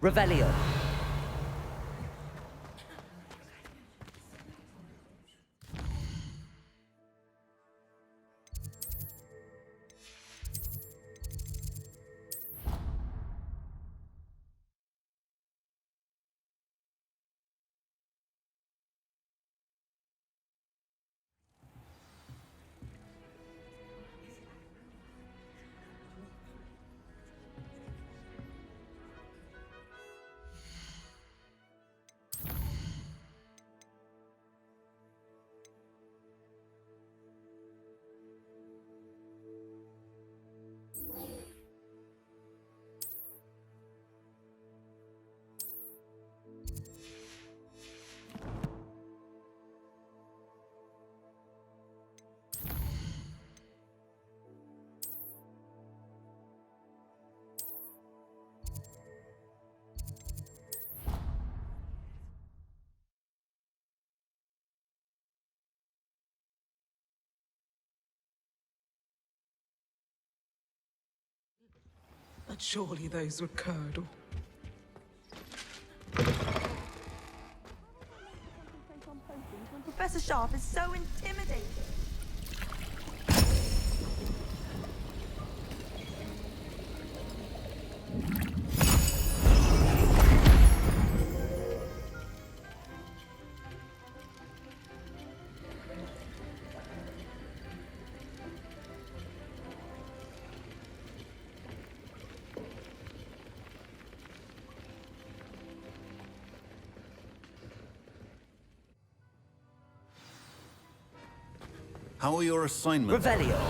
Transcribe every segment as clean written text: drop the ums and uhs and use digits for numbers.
Revelio. But surely those would curdle. Professor Sharp is so intimidating. How are your assignments? Revelio.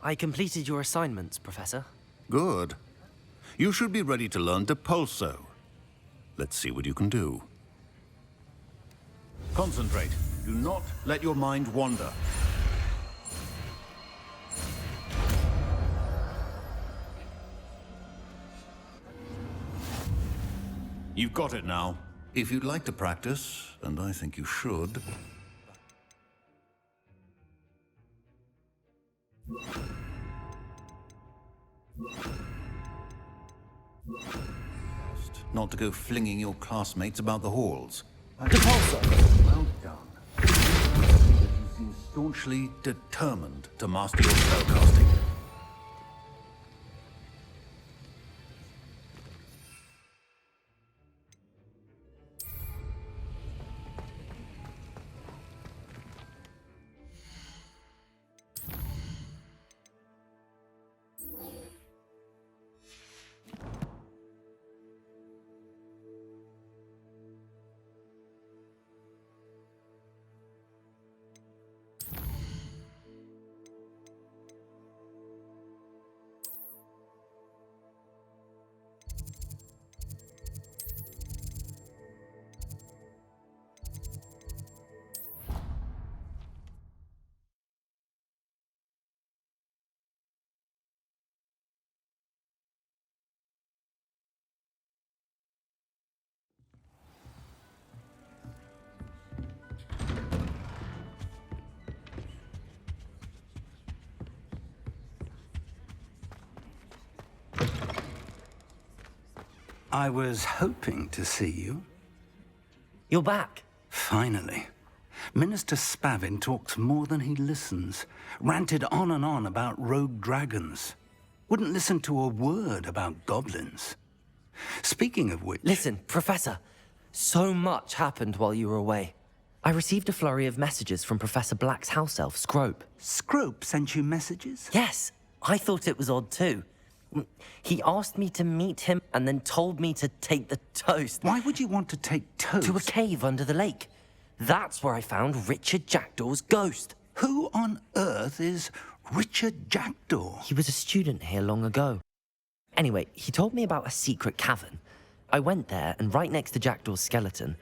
I completed your assignments, Professor. Good. You should be ready to learn Depulso. Let's see what you can do. Concentrate. Do not let your mind wander. You've got it now. If you'd like to practice, and I think you should... not to go flinging your classmates about the halls. Depulso. Well done. You seem staunchly determined to master your spellcasting. I was hoping to see you. You're back. Finally. Minister Spavin talks more than he listens. Ranted on and on about rogue dragons. Wouldn't listen to a word about goblins. Speaking of which... Listen, Professor. So much happened while you were away. I received a flurry of messages from Professor Black's house elf, Scrope. Scrope sent you messages? Yes, I thought it was odd too. He asked me to meet him and then told me to take the toast. Why would you want to take toast? To a cave under the lake. That's where I found Richard Jackdaw's ghost. Who on earth is Richard Jackdaw? He was a student here long ago. Anyway, he told me about a secret cavern. I went there, and right next to Jackdaw's skeleton,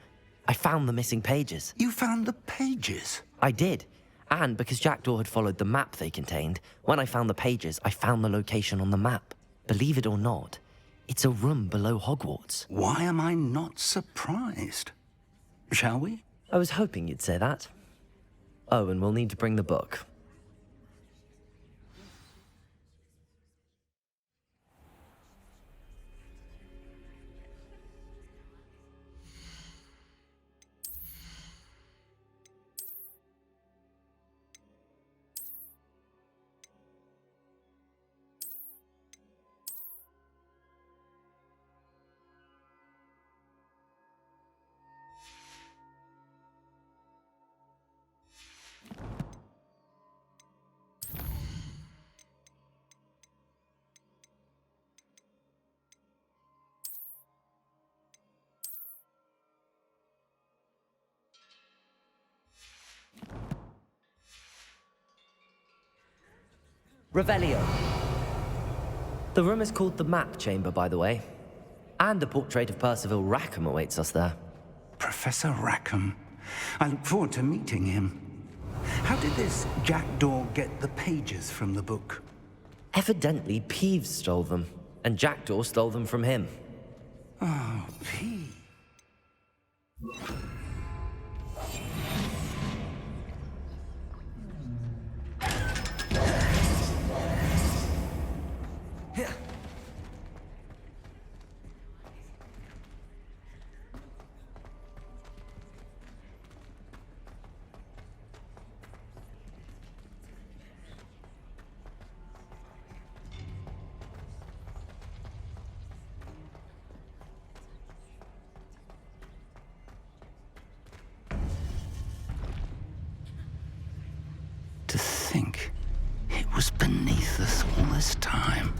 I found the missing pages. You found the pages? I did. And because Jackdaw had followed the map they contained, when I found the pages, I found the location on the map. Believe it or not, it's a room below Hogwarts. Why am I not surprised? Shall we? I was hoping you'd say that. Oh, and we'll need to bring the book. Revelio. The room is called the Map Chamber, by the way. And a portrait of Percival Rackham awaits us there. Professor Rackham. I look forward to meeting him. How did this jackdaw get the pages from the book? Evidently, Peeves stole them, and Jackdaw stole them from him. Oh, Peeves. To think it was beneath us all this time.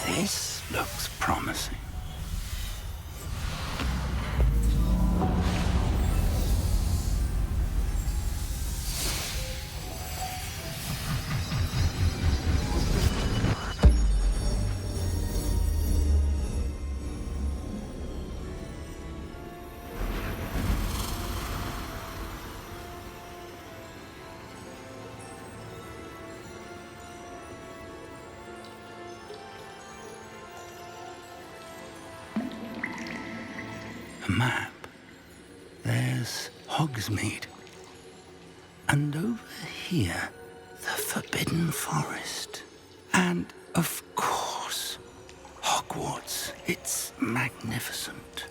This looks promising. A map. There's Hogsmeade. And over here, the Forbidden Forest. And, of course, Hogwarts. It's magnificent.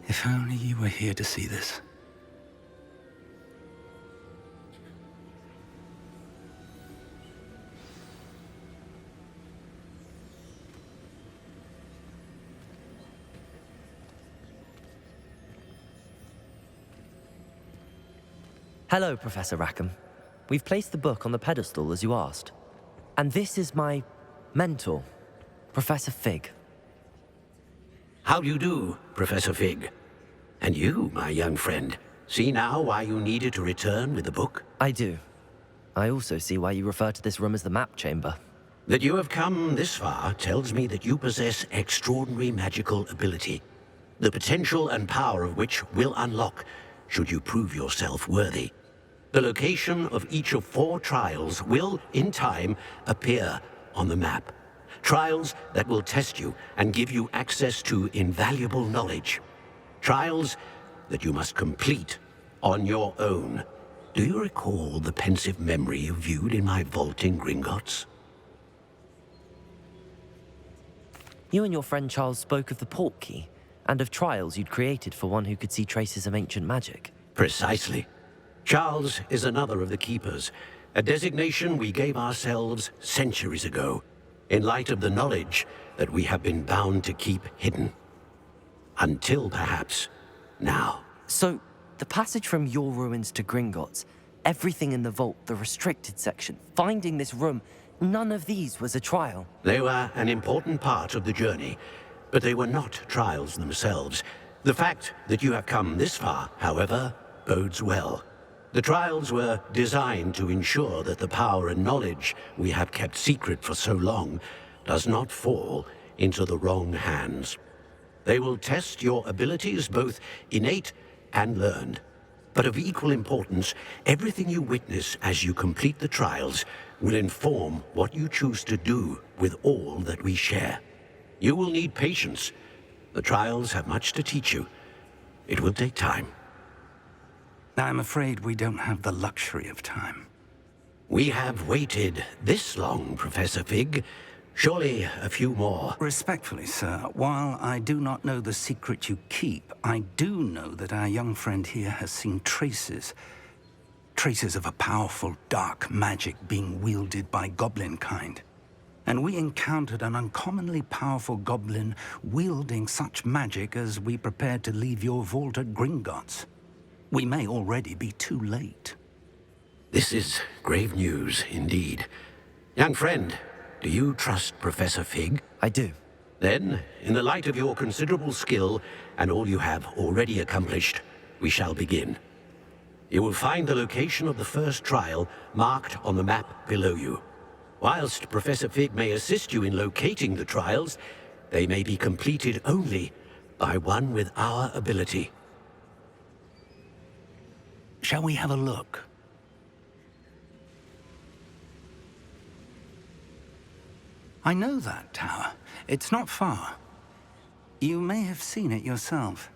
If only you were here to see this. Hello, Professor Rackham. We've placed the book on the pedestal as you asked. And this is my mentor, Professor Fig. How do you do, Professor Fig? And you, my young friend, see now why you needed to return with the book? I do. I also see why you refer to this room as the Map Chamber. That you have come this far tells me that you possess extraordinary magical ability, the potential and power of which will unlock should you prove yourself worthy. The location of each of 4 trials will, in time, appear on the map. Trials that will test you and give you access to invaluable knowledge. Trials that you must complete on your own. Do you recall the pensive memory you viewed in my vault in Gringotts? You and your friend Charles spoke of the Portkey, and of trials you'd created for one who could see traces of ancient magic. Precisely. Charles is another of the Keepers, a designation we gave ourselves centuries ago, in light of the knowledge that we have been bound to keep hidden. Until, perhaps, now. So, The passage from your ruins to Gringotts, everything in the vault, the restricted section, finding this room, none of these was a trial. They were an important part of the journey, but they were not trials themselves. The fact that you have come this far, however, bodes well. The trials were designed to ensure that the power and knowledge we have kept secret for so long does not fall into the wrong hands. They will test your abilities, both innate and learned. But of equal importance, everything you witness as you complete the trials will inform what you choose to do with all that we share. You will need patience. The trials have much to teach you. It will take time. I'm afraid we don't have the luxury of time. We have waited this long, Professor Fig. Surely a few more. Respectfully, sir, while I do not know the secret you keep, I do know that our young friend here has seen traces of a powerful dark magic being wielded by goblin kind. And we encountered an uncommonly powerful goblin wielding such magic as we prepared to leave your vault at Gringotts. We may already be too late. This is grave news indeed. Young friend, do you trust Professor Fig? I do. Then, in the light of your considerable skill and all you have already accomplished, we shall begin. You will find the location of the first trial marked on the map below you. Whilst Professor Fig may assist you in locating the trials, they may be completed only by one with our ability. Shall we have a look? I know that tower. It's not far. You may have seen it yourself.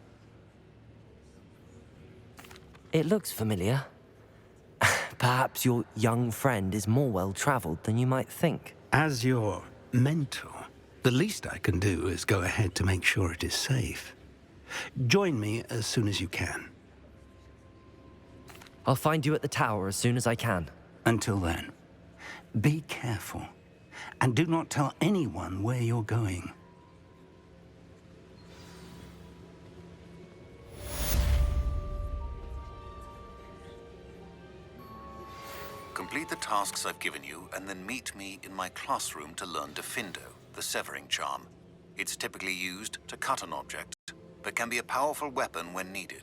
It looks familiar. Perhaps your young friend is more well-traveled than you might think. As your mentor, the least I can do is go ahead to make sure it is safe. Join me as soon as you can. I'll find you at the tower as soon as I can. Until then, be careful, and do not tell anyone where you're going. Complete the tasks I've given you, and then meet me in my classroom to learn Defindo, the severing charm. It's typically used to cut an object, but can be a powerful weapon when needed.